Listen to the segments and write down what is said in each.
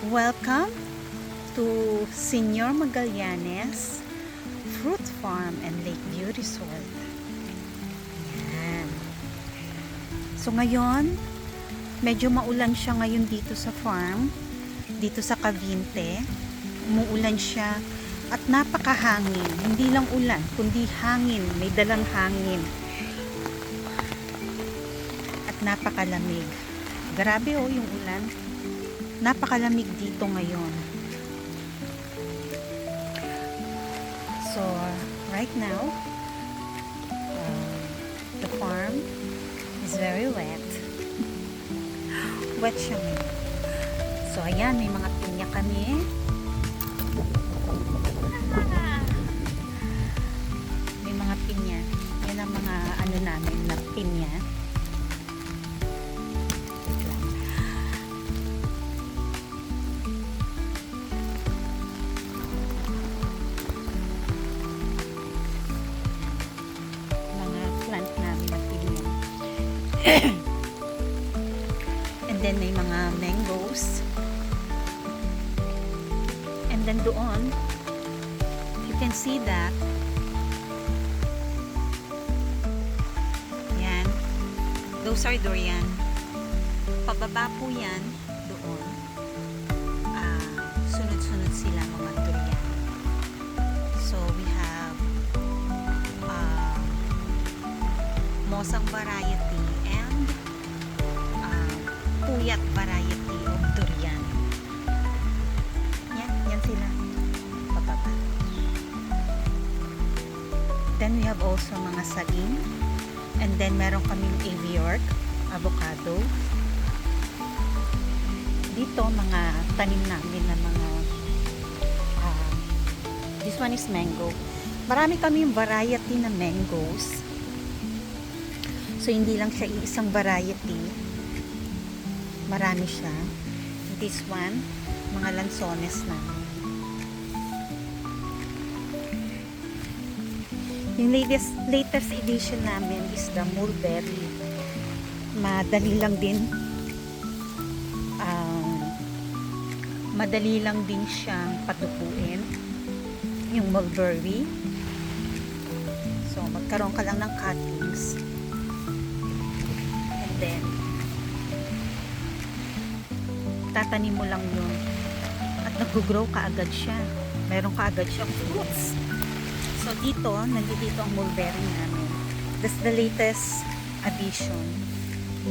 Welcome to Senor Magallanes Fruit Farm and Lakeview Resort. Yan. So ngayon, medyo maulan siya ngayon dito sa farm, dito sa Cavite. Umuulan siya at napakahangin. Hindi lang ulan, kundi hangin. May dalang hangin. At napakalamig. Grabe yung ulan. Napakalamig dito ngayon. So, right now, the farm is very wet. Wet siya ngayon. So, ayan, may mga pinya kami. May mga pinya. Yan ang mga ano namin na pinya. And then may mga mangoes. And then doon, you can see that. Yan. Those are durian. Pababa po yan doon. Sunod-sunod sila mga durian. So we have Mosang variety and Puyat variety of durian. Yan sila. Pababa. Then we have also mga saging. And then meron kaming aviork, avocado. Dito mga tanim namin na mga this one is mango. Marami kaming variety na mangoes. So hindi lang siya isang variety. Marami siya. This one, mga lansones na. Yung latest edition namin is the mulberry. Madali lang din. Madali lang din siyang patupuin. Yung mulberry. So, magkaroon ka lang ng cuttings. And then, tatanim mo lang yun at nag-grow ka agad siya, meron ka agad siyang fruits. So dito, nandito ang mulberry namin. That's the latest addition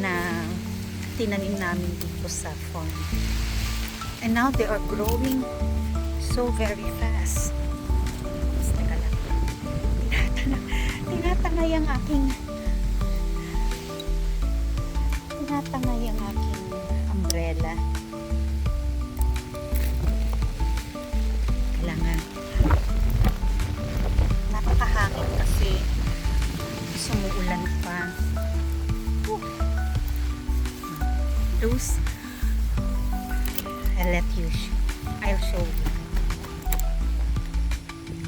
na tinanim namin dito sa farm, and now they are growing so very fast. Teka lang, tinatangay ang aking umbrella. Napakahangin kasi sumuulan pa. Those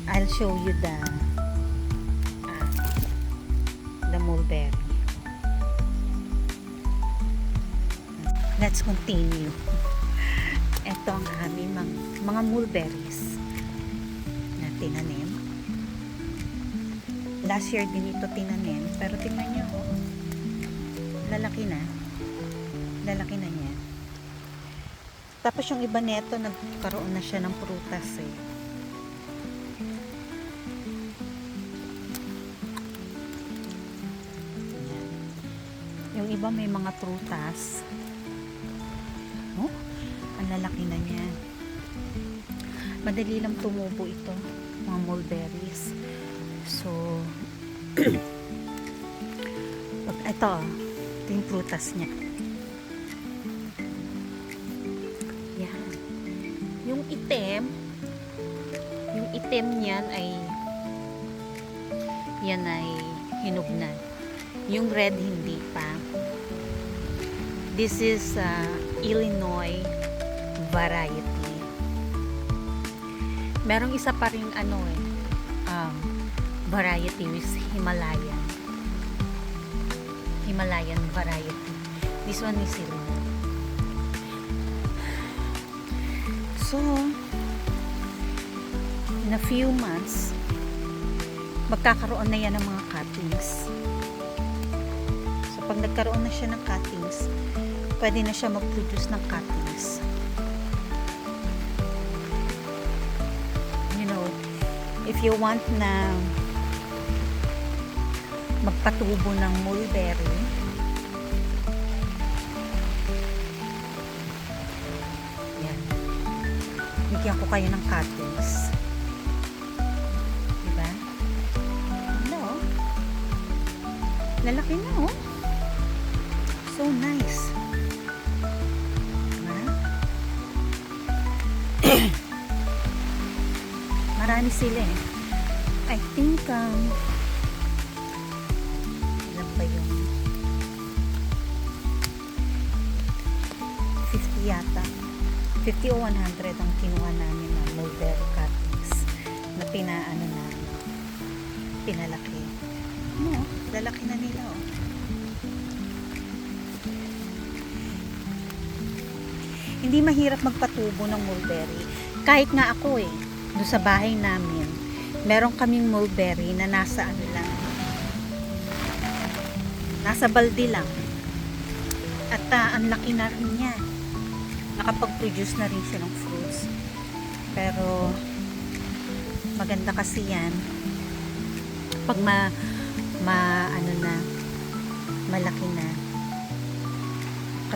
I'll show you the mulberry. Let's continue. Ito ang aming mga mulberries na tinanim. Last year din ito tinanim, pero tingnan nyo, lalaki na niya. Tapos yung iba neto, nagkaroon na siya ng prutas eh. Yan. Yung iba may mga prutas. Oh, ang lalaki na niya. Madali lang tumubo ito, mga mulberries. So, ito yung prutas niya. Yan. Yung itim niyan ay hinog na. Yung red hindi pa. This is Illinois variety. Merong isa pa rin variety is Himalayan variety. This one is Illinois. So, in a few months, magkakaroon na yan ng mga cuttings. So, pag nagkaroon na siya ng cuttings, pwede na siya mag-produce ng cuttings. You know, if you want na magpatubo ng mulberry, yan. Bigyan ko kayo ng cuttings. Diba? Ano? Lalaki na, oh. So nice. Diba? Marami sila eh. I think ilan ba yung 50 yata. 50 o 100 ang kinuha namin ng mulberry cuttings na pinalaki. No, lalaki na nila, oh. Hindi mahirap magpatubo ng mulberry. Kahit nga ako doon sa bahay namin, meron kaming mulberry na nasa nasa balde lang. At ang laki na rin niya. Nakapag-produce na rin siya ng fruits. Pero maganda kasi yan pag malaki na.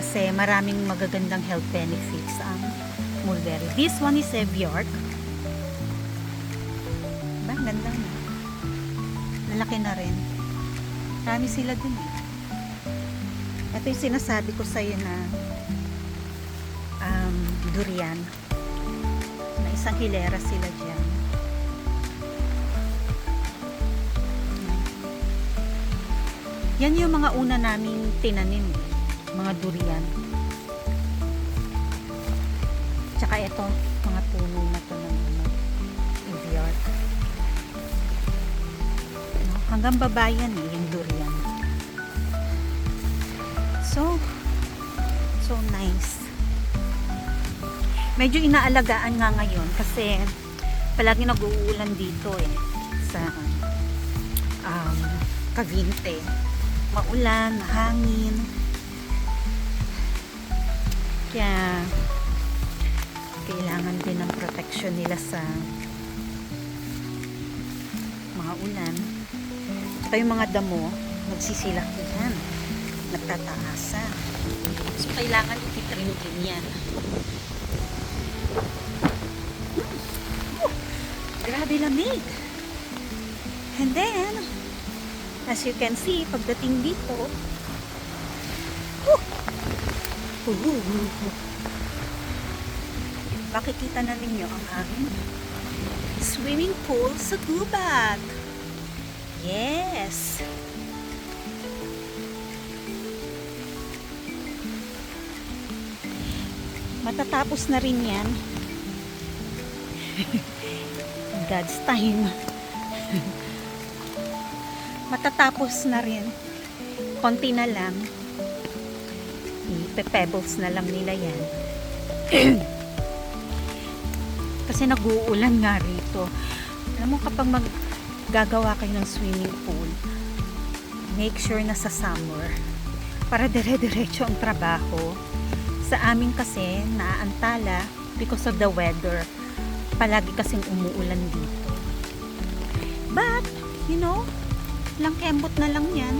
Kasi maraming magagandang health benefits ang mulberry. This one is Eviork. Diba? Ganda na. Malaki na rin. Marami sila dun eh. Ito yung sinasabi ko sa'yo na durian. Na isang hilera sila dyan. Yan yung mga una naming tinanim. Mga durian. Tsaka ito, mga puno na to ng Eviork. No? Hanggang babayan yung durian. So nice. Medyo inaalagaan nga ngayon kasi palagi nag-uulan dito sa Cavite. Maulan, mahangin. Kaya kailangan din ng protection nila sa mga ulan. Ito yung mga damo, nagsisilak yan, nagtataasa. So kailangan ititrim din yan. Grabe lamig. And then, as you can see, pagdating dito, makikita na ninyo ang aming swimming pool sa gubat. Yes! Matatapos na rin yan. God's time. Matatapos na rin. Konti na lang. Ipe-pebbles na lang nila yan. Kasi nag-uulan nga rito. Alam mo, kapag gagawa kayo ng swimming pool, make sure na sa summer para dire-diretso ang trabaho. Sa amin kasi naaantala because of the weather. Palagi kasing umuulan dito. But, you know, lang kembot na lang yan.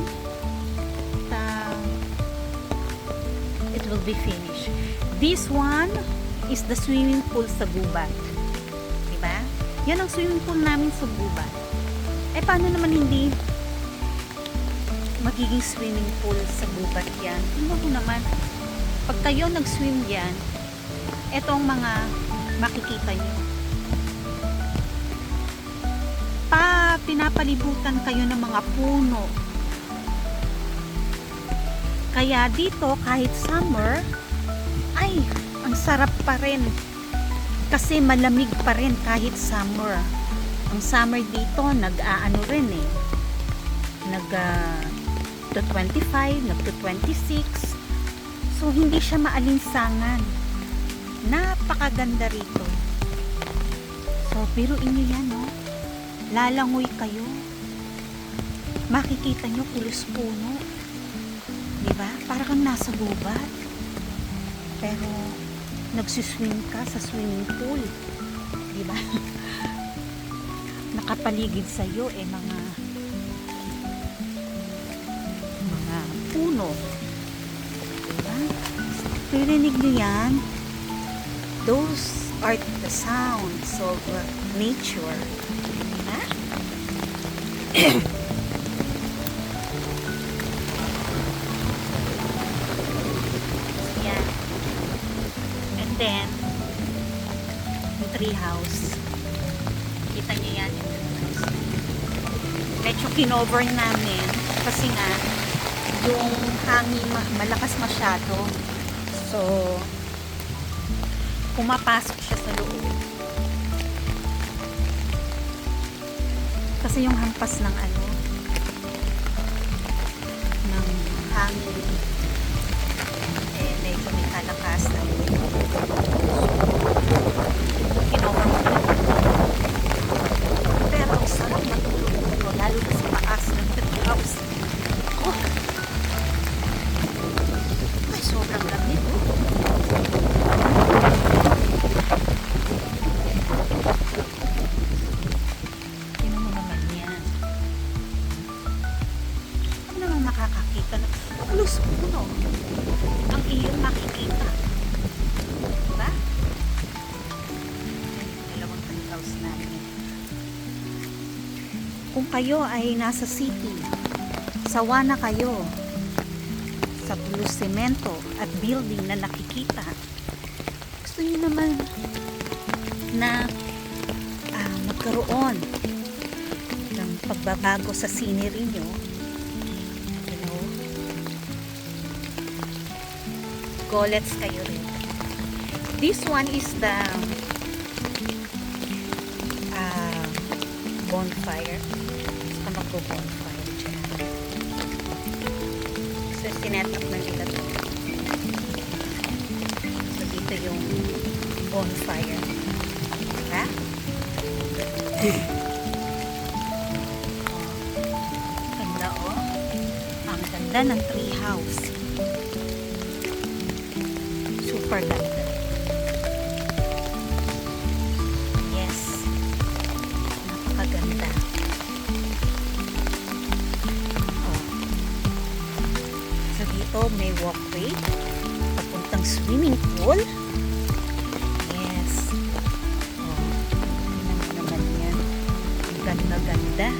It will be finished. This one is the swimming pool sa gubat. Diba? Yan ang swimming pool namin sa gubat. Eh, paano naman hindi magiging swimming pool sa gubat yan? Tingnan mo naman. Pag kayo nag-swim yan, etong mga makikita nyo. Pinapalibutan kayo ng mga puno. Kaya dito, kahit summer, ay, ang sarap pa rin. Kasi malamig pa rin kahit summer. Ang summer dito, nag-aano rin to 25, nag to 26. So, hindi siya maalinsangan. napakaganda rito. So, biruin nyo yan, no? Lalangoy kayo. Makikita nyo pulos puno. Diba? Para kang nasa gubat. Pero, nagsiswim ka sa swimming pool. Diba? Nakapaligid sa'yo mga puno. Diba? Pirinig nyo yan. Those are the sounds of nature. Diba? Yan. And then, yung tree house. Kita nyo yan yung tree house. Medyo kinover namin kasi nga yung hangin malakas masyado. So, pumapasok siya sa loob. Kasi yung hampas ng ng hangin medyo may kalakas na kinover mo. Pero ang sarap matulog dito, lalo na sa taas ng tree house. Oh! Ay, sobrang lamig. Tingnan mo naman yan. Ano naman makakakita na pulos puno ang iyong makikita. Diba? Dalawang tree house namin. Kung kayo ay nasa city, sawa na kayo sa pulos semento at building na nakikita. Gusto niyo naman na magkaroon ng pagbabago sa scenery nyo. You know, go, let's kayo rin. This one is the bonfire. Gusto magpo-bonfire dyan. So, sinet up na nila ito. So, dito yung bonfire. Diba? Ganda, oh. Ang ganda ng tree house. Super ganda. Yes. Napakaganda. Oh. So, dito may walkway papuntang swimming pool. Yes. Oh. Tingnan mo naman yan. Ang ganda-ganda.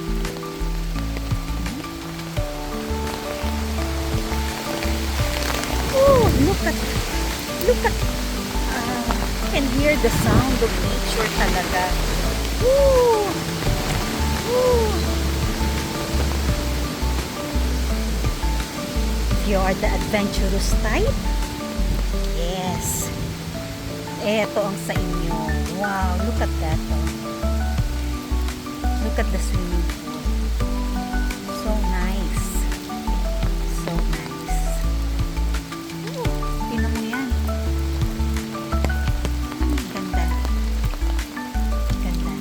Oh, look at can hear the sound of nature talaga. Woo! Woo! If you are the adventurous type, yes, eto ang sa inyo. Wow, look at that. Look at the swimming pool. So nice. So nice. Ooh, tingnan mo yan. Ganda. Ganda.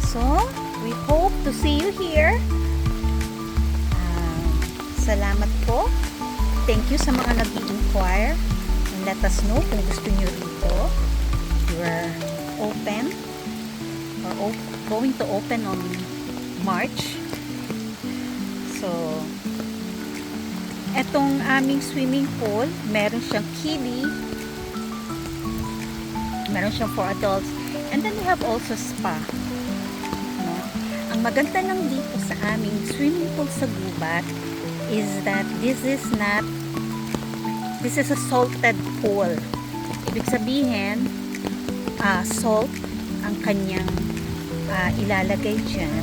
So, we hope to see you here. Salamat po. Thank you sa mga nag-i-inquire and let us know kung gusto nyo rito. You are open or going to open on March. So, etong aming swimming pool, meron siyang kiddie, meron siyang for adults, and then we have also spa. No? Ang maganda lang dito sa aming swimming pool sa gubat is that this is a salted pool. Ibig sabihin, salt ang kanyang ilalagay dyan.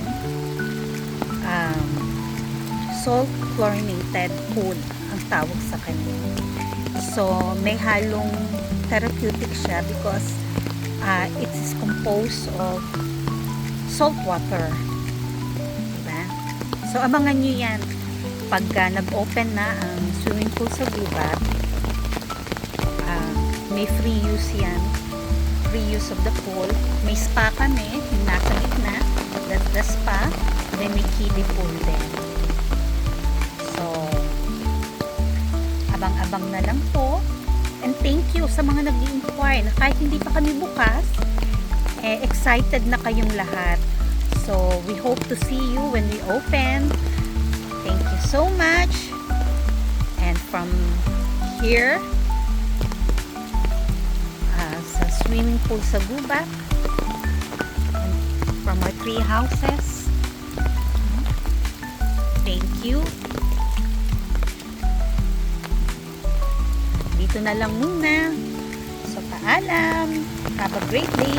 Salt chlorinated pool ang tawag sa kanya. So, may halong therapeutic siya because it is composed of salt water. Diba? So, abangan nyo yan. Pagka nag-open na ang swimming pool sa gubat, May free use yan. Free use of the pool. May spa kami, yung nasa gitna. That's the spa. Then may kiddie pool din. So, abang-abang na lang po. And thank you sa mga nag-i-inquire na kahit hindi pa kami bukas, excited na kayong lahat. So, we hope to see you when we open. Thank you so much. And from here, sa swimming pool sa Gubat, and from our 3 houses, thank you. Dito na lang muna. So, paalam. Have a great day.